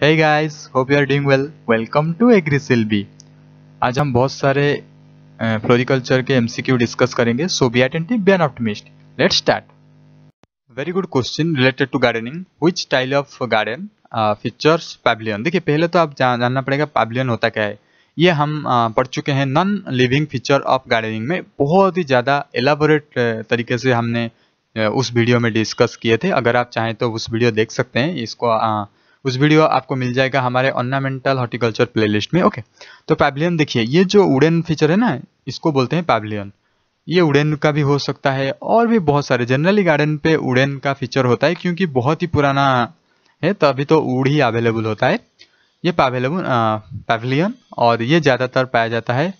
Hey guys, hope you are doing well. Welcome to AgriSilby. आज हम बहुत सारे फ्लोरिकल्चर के एमसीक्यू डिस्कस करेंगे. So be attentive, be an optimist. Let's start. Very good question related to gardening. Which style of garden features pavilion. देखिए, पहले तो आप जानना पड़ेगा पैविलियन होता क्या है. ये हम पढ़ चुके हैं non living feature of gardening में. बहुत ही ज़्यादा एलाबोरेट तरीके से हमने उस वीडियो में डिस्कस किए थे. अगर आप चाहें तो उस वीडियो देख सकते हैं. इसको उस वीडियो आपको मिल जाएगा हमारे ऑर्नामेंटल हॉर्टिकल्चर प्लेलिस्ट में. ओके, तो पैविलियन देखिए, ये जो वुडन फीचर है ना, इसको बोलते हैं पैविलियन. ये वुडन का भी हो सकता है और भी बहुत सारे. जनरली गार्डन पे वुडन का फीचर होता है क्योंकि बहुत ही पुराना है, तो अभी तो वुड ही अवेलेबल होता है. ये पैविलियन और ये ज़्यादातर पाया जाता है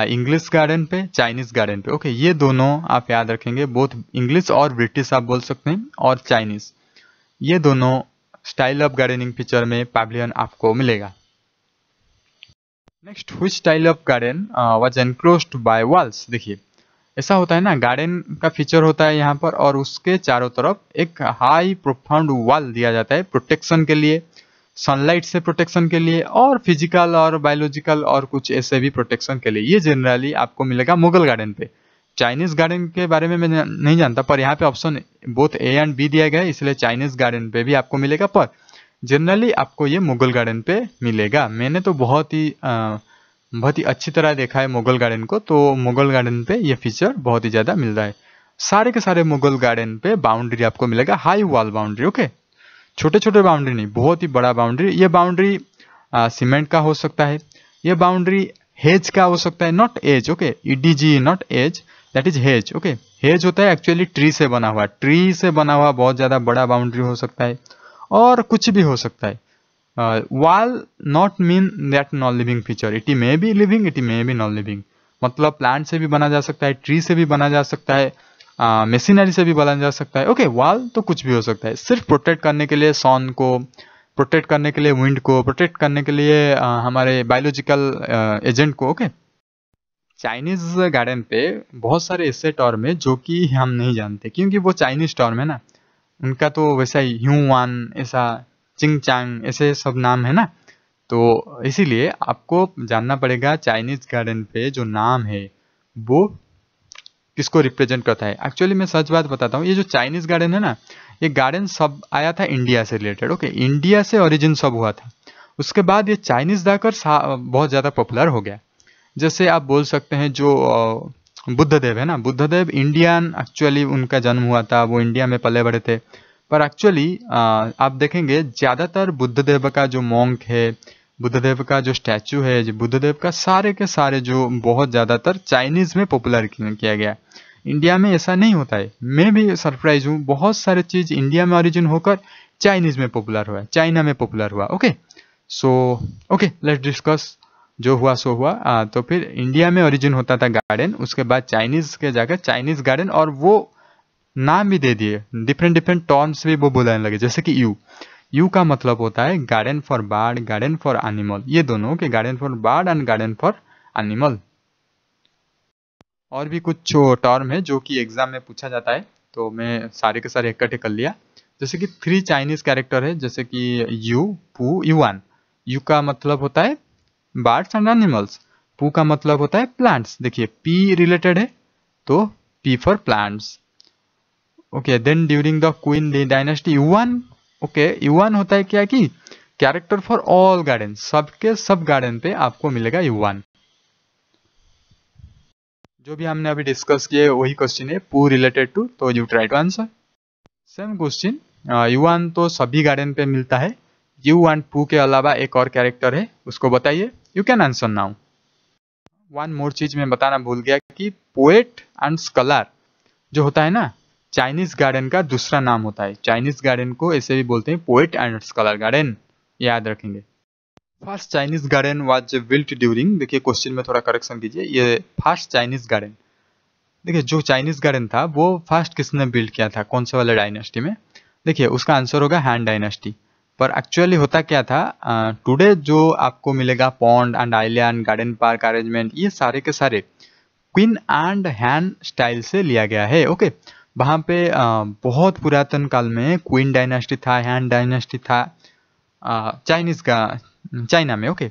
इंग्लिश गार्डन पे, चाइनीज गार्डन पे. ओके, ये दोनों आप याद रखेंगे. बोथ इंग्लिश और ब्रिटिश आप बोल सकते हैं, और चाइनीज, ये दोनों स्टाइल ऑफ गार्डनिंग फीचर में पैविलियन आपको मिलेगा. Next, which style of garden was enclosed bye walls. देखिए, ऐसा होता है ना, गार्डन का फीचर होता है यहाँ पर और उसके चारों तरफ एक हाई प्रोफाउंड वॉल दिया जाता है प्रोटेक्शन के लिए, सनलाइट से प्रोटेक्शन के लिए, और फिजिकल और बायोलॉजिकल और कुछ ऐसे भी प्रोटेक्शन के लिए. ये जनरली आपको मिलेगा मुगल गार्डन पे. चाइनीज गार्डन के बारे में मैं नहीं जानता, पर यहाँ पे option both A and B दिया गया है, इसलिए चाइनीज गार्डन पे भी आपको मिलेगा, पर जनरली आपको ये मुगल गार्डन पे मिलेगा. मैंने तो बहुत ही अच्छी तरह देखा है मुगल गार्डन को, तो मुगल गार्डन पे ये फीचर बहुत ही ज़्यादा मिल रहा है. सारे के सारे मुगल गार्डन पे बाउंड्री आपको मिलेगा, हाई वॉल बाउंड्री. ओके, छोटे छोटे बाउंड्री नहीं, बहुत ही बड़ा बाउंड्री. ये बाउंड्री सीमेंट का हो सकता है, ये बाउंड्री हेज का हो सकता है, not edge. Okay, EDG not edge, that is hedge. Okay, hedge होता है एक्चुअली ट्री से बना हुआ. ट्री से बना हुआ बहुत ज़्यादा बड़ा बाउंड्री हो सकता है, और कुछ भी हो सकता है. Wall not mean that non living feature. It may be living, it may be non living. मतलब प्लांट से भी बना जा सकता है, ट्री से भी बना जा सकता है, मशीनरी से भी बना जा सकता है. ओके, वॉल तो कुछ भी हो सकता है, सिर्फ प्रोटेक्ट करने के लिए, सन को प्रोटेक्ट करने के लिए, विंड को प्रोटेक्ट करने के लिए, हमारे बायोलॉजिकल एजेंट को. ओके, चाइनीज गार्डन पे बहुत सारे ऐसे टर्म है जो कि हम नहीं जानते, क्योंकि वो चाइनीज टर्म है ना. उनका तो वैसा ही ह्यूवान, ऐसा चिंग चांग, ऐसे सब नाम है ना. तो इसीलिए आपको जानना पड़ेगा चाइनीज गार्डन पे जो नाम है वो किसको रिप्रेजेंट करता है. एक्चुअली मैं सच बात बताता हूँ, ये जो चाइनीज गार्डन है ना, ये गार्डन सब आया था इंडिया से रिलेटेड. ओके, इंडिया से ओरिजिन सब हुआ था. उसके बाद ये चाइनीज जाकर बहुत ज़्यादा पॉपुलर हो गया. जैसे आप बोल सकते हैं जो बुद्धदेव है ना, बुद्धदेव इंडियन, एक्चुअली उनका जन्म हुआ था, वो इंडिया में पले बड़े थे. पर एक्चुअली आप देखेंगे ज़्यादातर बुद्धदेव का जो मॉन्क है, बुद्धदेव का जो स्टैचू है, जो बुद्धदेव का सारे के सारे जो बहुत ज़्यादातर चाइनीज़ में पॉपुलर किया गया. इंडिया में ऐसा नहीं होता है. मैं भी सरप्राइज हूँ, बहुत सारे चीज़ इंडिया में ओरिजिन होकर चाइनीज़ में पॉपुलर हुआ, चाइना में पॉपुलर हुआ. Okay, so okay, let's discuss. जो हुआ सो हुआ. तो फिर इंडिया में ओरिजिन होता था गार्डन, उसके बाद चाइनीज़ के जाकर चाइनीज़ गार्डन, और वो नाम भी दे दिए, डिफरेंट डिफरेंट टर्म्स भी वो बोलने लगे. जैसे कि यू का मतलब होता है garden for bird, garden for animal. ये दोनों के garden for bird and garden for animal. और भी कुछ टर्म है जो कि एग्जाम में पूछा जाता है, तो मैं सारे के सारे इकट्ठे कर लिया. जैसे कि 3 चाइनीज कैरेक्टर है, जैसे कि यू, पू, युआन. यू का मतलब होता है बर्ड्स एंड एनिमल्स, पू का मतलब होता है प्लांट्स. देखिए, पी रिलेटेड है, तो P for plants. Okay, then during the Qing dynasty, Yuan. Okay, Yuan होता है क्या कि कैरेक्टर फॉर ऑल गार्डन, सबके सब गार्डन पे आपको मिलेगा युआन. जो भी हमने अभी डिस्कस किए वही क्वेश्चन है, पू रिलेटेड टू, तो you try to answer. Same question. Yuan तो सभी गार्डन पे मिलता है. यू एंड पू के अलावा एक और कैरेक्टर है, उसको बताइए. You can answer now. One more चीज मैं बताना भूल गया कि पोएट एंड स्कॉलर जो होता है ना, चाइनीज गार्डन का दूसरा नाम होता है. चाइनीज गार्डन को ऐसे भी बोलते हैं, पोएट एंड स्कॉलर गार्डन, याद रखेंगे. First Chinese garden was built during. देखिए, क्वेश्चन में थोड़ा करेक्शन कीजिए. ये फर्स्ट चाइनीज गार्डन, देखिए जो चाइनीज गार्डन था वो फर्स्ट किसने बिल्ड किया था, कौन से वाले डायनेस्टी में. देखिए, उसका आंसर होगा हैन डायनेस्टी. पर एक्चुअली होता क्या था, टुडे जो आपको मिलेगा pond and island, garden park arrangement, ये सारे के सारे क्वीन एंड हैन स्टाइल से लिया गया है. ओके, वहाँ पे बहुत पुरातन काल में क्वीन डायनेस्टी था, हैन डायनेस्टी था, चाइनीज का, चाइना में। ओके,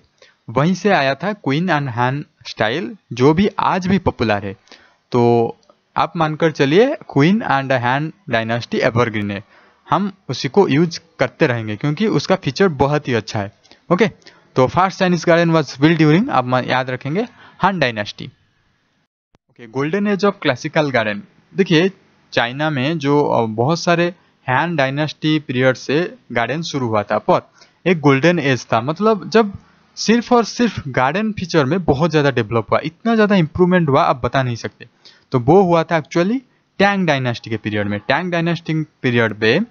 वहीं से आया था क्वीन एंड हैन स्टाइल, जो भी आज भी पॉपुलर है। तो आप मानकर चलिए queen and Hahn dynasty evergreen है, हम उसी को यूज करते रहेंगे क्योंकि उसका फीचर बहुत ही अच्छा है। ओके, तो first Chinese garden was built during, आप याद रखेंगे, हान dynasty. Okay, golden age of classical garden. देखिए चाइना में जो बहुत सारे हैन डायनास्टी पीरियड से गार्डन शुरू हुआ था, पर एक गोल्डन एज था, मतलब जब सिर्फ और सिर्फ गार्डन फीचर में बहुत ज़्यादा डेवलप हुआ, इतना ज़्यादा इंप्रूवमेंट हुआ आप बता नहीं सकते। तो वो हुआ था एक्चुअली टैंग डायनास्टी के पीरियड में। टैंग डायनास्टी पीरियड में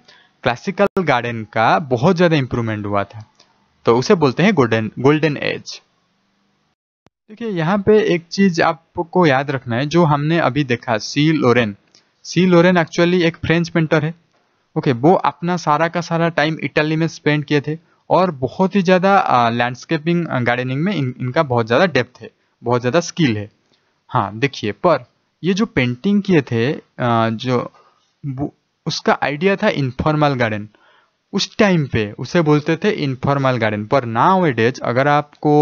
क्लासिकल गार्डन का बहुत ज़्यादा इंप्रूवमेंट हुआ था, तो उसे बोलते हैं गोल्डन एज। देखिए यहाँ पे एक चीज आपको याद रखना है, जो हमने अभी देखा सी लोरेन। सी लोरेन एक्चुअली एक फ्रेंच पेंटर है। ओके, वो अपना सारा का सारा टाइम इटली में स्पेंड किए थे और बहुत ही ज़्यादा लैंडस्केपिंग गार्डनिंग में इनका बहुत ज़्यादा डेप्थ है, बहुत ज़्यादा स्किल है। हाँ देखिए, पर ये जो पेंटिंग किए थे उसका आइडिया था इनफॉर्मल गार्डन। उस टाइम पे उसे बोलते थे इनफॉर्मल गार्डन, पर नाउ डेज अगर आपको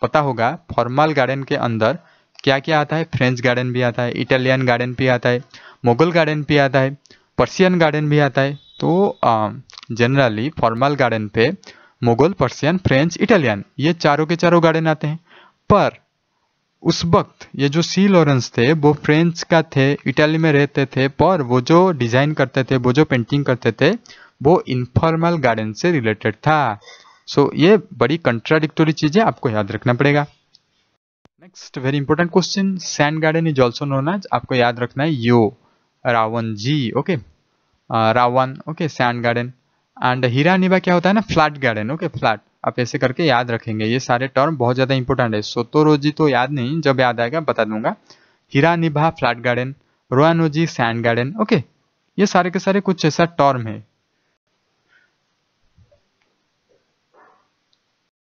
पता होगा फॉर्मल गार्डन के अंदर क्या क्या आता है, फ्रेंच गार्डन भी आता है, इटालियन गार्डन भी आता है, मुगल गार्डन भी आता है, पर्शियन गार्डन भी आता है। तो जनरली फॉर्मल गार्डन पे मुगल, पर्शियन, फ्रेंच, इटालियन, ये चारों के चारों गार्डन आते हैं। पर उस वक्त ये जो सी लॉरेंस थे वो फ्रेंच का थे, इटाली में रहते थे, पर वो जो डिजाइन करते थे, वो जो पेंटिंग करते थे, वो इनफॉर्मल गार्डन से रिलेटेड था। सो ये बड़ी कंट्राडिक्टोरी चीजें आपको याद रखना पड़ेगा। Next very important question, sand garden is also known as, आपको याद रखना है यो रावण जी। ओके, रावण, okay, sand garden. And Hiraniwa क्या होता है ना, फ्लैट गार्डन। ओके, फ्लैट, आप ऐसे करके याद रखेंगे, ये सारे टर्म बहुत ज्यादा इंपॉर्टेंट है। सोतोरोजी तो याद नहीं, जब याद आएगा बता दूंगा। Hiraniwa flat garden, Ryoanji sand garden. Okay, ये सारे के सारे कुछ ऐसा टर्म है